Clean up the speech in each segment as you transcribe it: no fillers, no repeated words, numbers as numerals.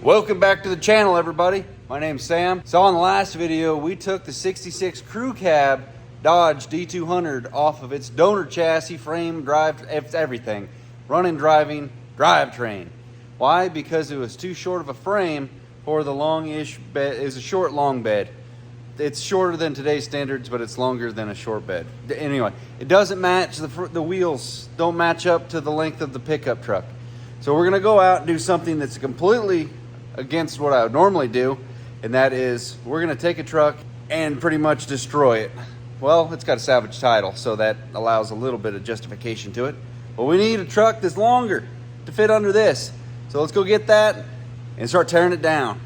Welcome back to the channel, everybody. My name's Sam. So in the last video, we took the 66 crew cab Dodge D200 off of its donor chassis, frame, drive, everything. Running, driving, drivetrain. Why? Because it was too short of a frame for the long-ish bed. It's a short, long bed. It's shorter than today's standards, but it's longer than a short bed. Anyway, it doesn't match, the wheels don't match up to the length of the pickup truck. So we're gonna go out and do something that's completely against what I would normally do, and that is we're gonna take a truck and pretty much destroy it. Well, it's got a salvage title, so that allows a little bit of justification to it. But we need a truck that's longer to fit under this. So let's go get that and start tearing it down.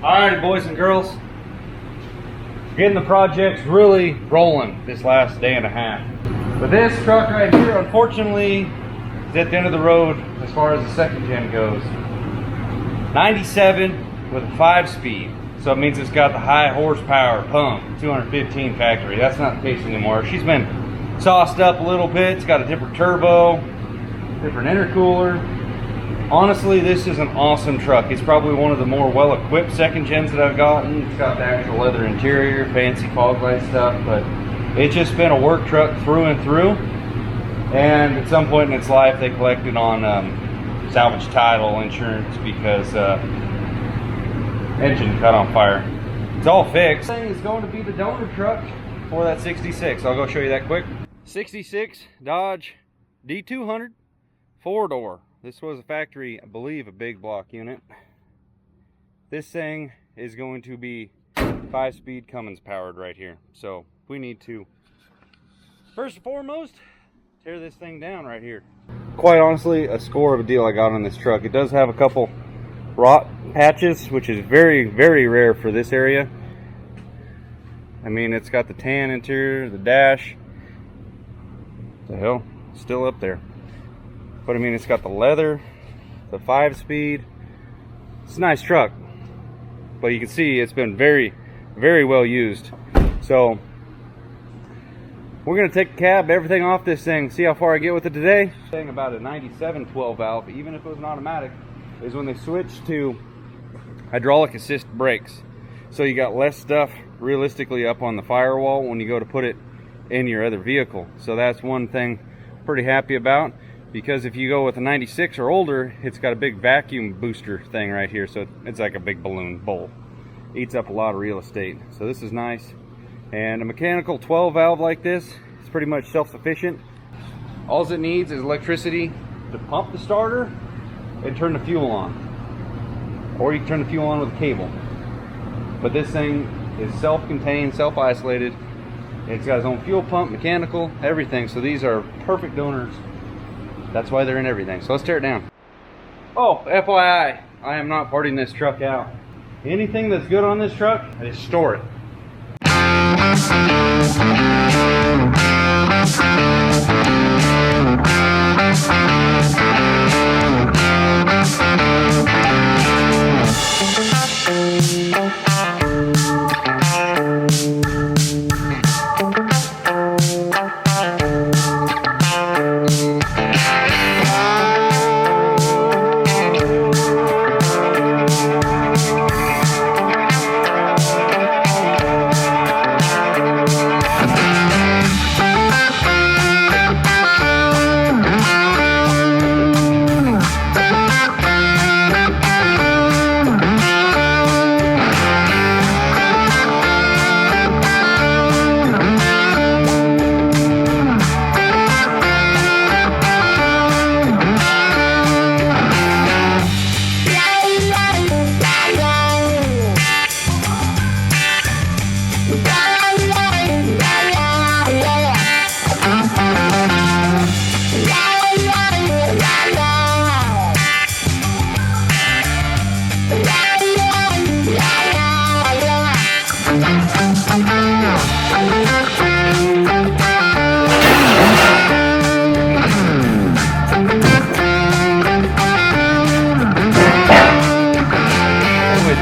Alrighty, boys and girls, getting the projects really rolling this last day and a half. But this truck right here, unfortunately, is at the end of the road as far as the second gen goes. 97 with a 5-speed, so it means it's got the high horsepower pump, 215 factory. That's not the case anymore. She's been sauced up a little bit. It's got a different turbo, different intercooler. Honestly, this is an awesome truck. It's probably one of the more well-equipped second gens that I've gotten. It's got the actual leather interior, fancy fog light stuff, but it's just been a work truck through and through. And at some point in its life, they collected on salvage title insurance because engine caught on fire. It's all fixed. This thing is going to be the donor truck for that 66. I'll go show you that quick. 66 Dodge D200 4-door. This was a factory, I believe, a big block unit. This thing is going to be 5-speed Cummins powered right here. So we need to, first and foremost, tear this thing down right here. Quite honestly, a score of a deal I got on this truck. It does have a couple rot patches, which is very, very rare for this area. I mean, it's got the tan interior, the dash. What the hell? Still up there. But I mean, it's got the leather, the 5-speed. It's a nice truck. But you can see it's been very, very well used. So we're gonna take the cab, everything off this thing, see how far I get with it today. The thing about a 97 12 valve, even if it was an automatic, is when they switch to hydraulic assist brakes. So you got less stuff realistically up on the firewall when you go to put it in your other vehicle. So that's one thing I'm pretty happy about. Because if you go with a 96 or older, it's got a big vacuum booster thing right here, so it's like a big balloon bowl. Eats up a lot of real estate, so this is nice. And a mechanical 12 valve like this is pretty much self-sufficient. All it needs is electricity to pump the starter and turn the fuel on. Or you can turn the fuel on with a cable. But this thing is self-contained, self-isolated. It's got its own fuel pump, mechanical, everything. So these are perfect donors. That's why they're in everything. So let's tear it down. Oh, FYI, I am not parting this truck out. Anything that's good on this truck, I just store it.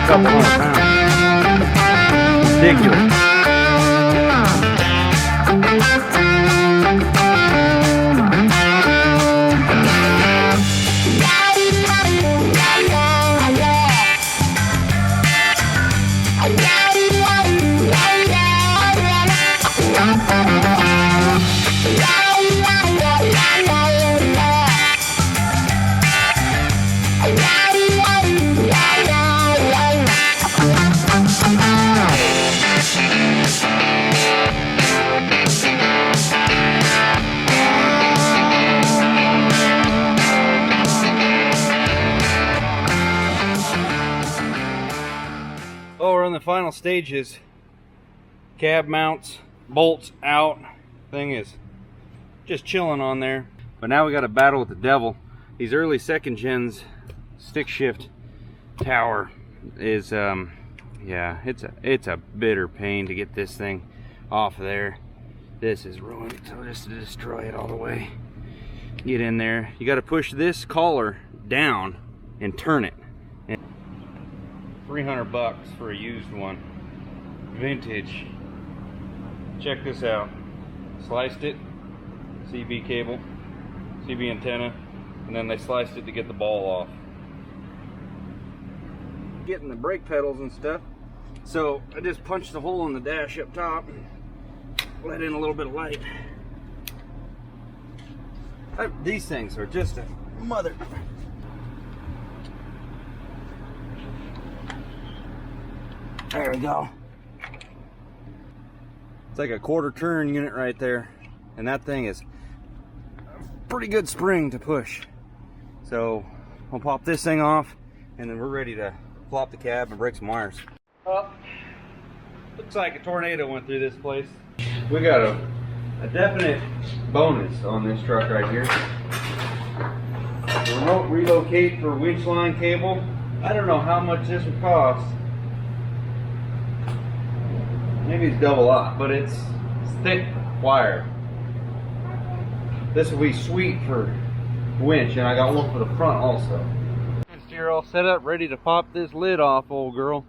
a couple hundred pounds. Ridiculous. Oh, we're in the final stages. Cab mounts, bolts out. Thing is just chilling on there. But now we got to battle with the devil. These early second gens stick shift tower is yeah, it's a bitter pain to get this thing off of there. This is ruined, so just to destroy it all the way. Get in there. You got to push this collar down and turn it. And $300 for a used one, vintage. Check this out. Sliced it, CB cable, CB antenna, and then they sliced it to get the ball off. Getting the brake pedals and stuff. So I just punched a hole in the dash up top, let in a little bit of light. These things are just a mother. There we go. It's like a quarter turn unit right there, and that thing is a pretty good spring to push. So I'll pop this thing off, and then we're ready to flop the cab and break some wires. Well, looks like a tornado went through this place. We got a definite bonus on this truck right here. Remote relocate for winch line cable. I don't know how much this would cost. Maybe it's double up, but it's thick wire. This will be sweet for winch, and I got one for the front also. Steer all set up, ready to pop this lid off, old girl.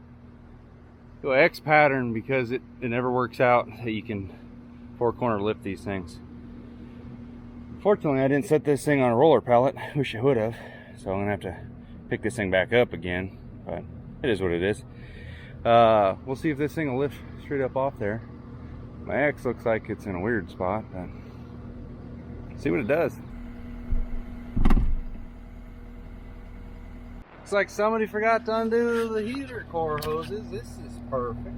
Go X pattern because it never works out that you can four corner lift these things. Fortunately, I didn't set this thing on a roller pallet. Wish I would have. So I'm gonna have to pick this thing back up again, but it is what it is. We'll see if this thing will lift straight up off there. My X looks like it's in a weird spot, but see what it does. Looks like somebody forgot to undo the heater core hoses. This is perfect.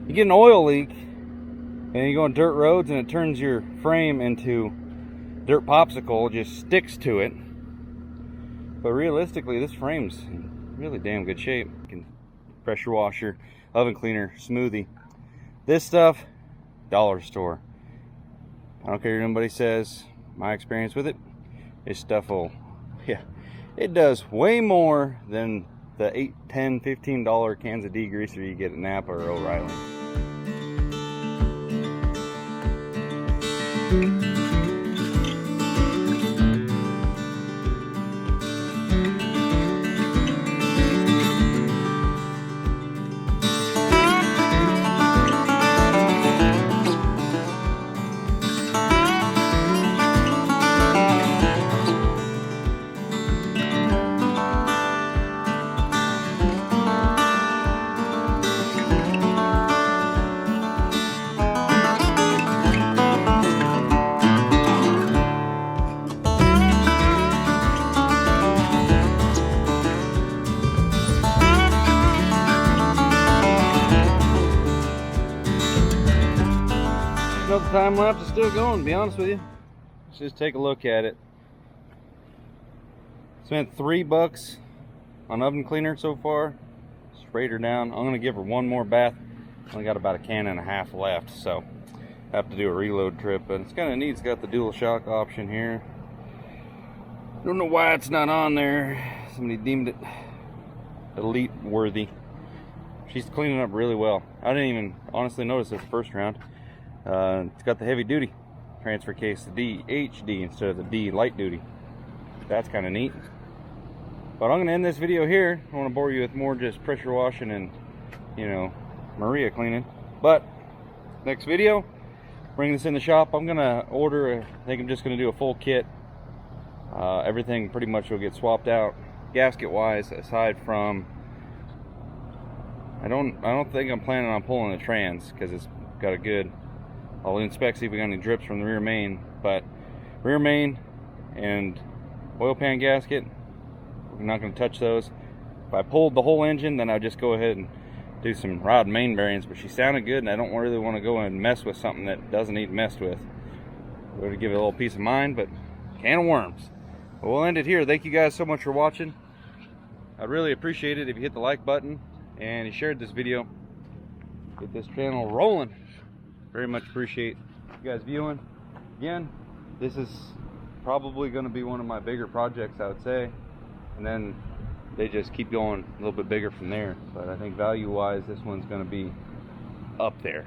You get an oil leak and you go on dirt roads and it turns your frame into dirt popsicle, it just sticks to it. But realistically, this frame's in really damn good shape. You can pressure washer, oven cleaner, smoothie. This stuff, dollar store. I don't care what anybody says, my experience with it, this stuff will, yeah, it does way more than the $8, $10, $15 cans of degreaser you get at Napa or O'Reilly. Time lapse is still going, to be honest with you. Let's just take a look at it. Spent $3 on oven cleaner so far. Sprayed her down. I'm gonna give her one more bath. Only got about a can and a half left, so have to do a reload trip. But it's kind of neat. It's got the dual shock option here. Don't know why it's not on there. Somebody deemed it elite worthy. She's cleaning up really well. I didn't even honestly notice this first round. It's got the heavy duty transfer case, the DHD instead of the D light duty. That's kind of neat. But I'm gonna end this video here. I want to bore you with more just pressure washing and, you know, Maria cleaning. But next video, bring this in the shop. I'm gonna order. I think I'm just gonna do a full kit. Everything pretty much will get swapped out, gasket wise, aside from. I don't think I'm planning on pulling the trans because it's got a good. I'll inspect, see if we got any drips from the rear main. But rear main and oil pan gasket, we're not going to touch those. If I pulled the whole engine, then I'd just go ahead and do some rod main bearings. But she sounded good, and I don't really want to go and mess with something that doesn't need messed with. We're going to give it a little peace of mind, but can of worms. But we'll end it here. Thank you guys so much for watching. I'd really appreciate it if you hit the like button and you shared this video. Get this channel rolling. Very much appreciate you guys viewing. Again, this is probably going to be one of my bigger projects, I would say, and then they just keep going a little bit bigger from there. But I think value wise, this one's going to be up there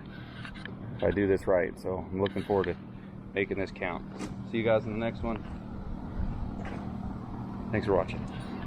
if I do this right. So I'm looking forward to making this count. See you guys in the next one. Thanks for watching.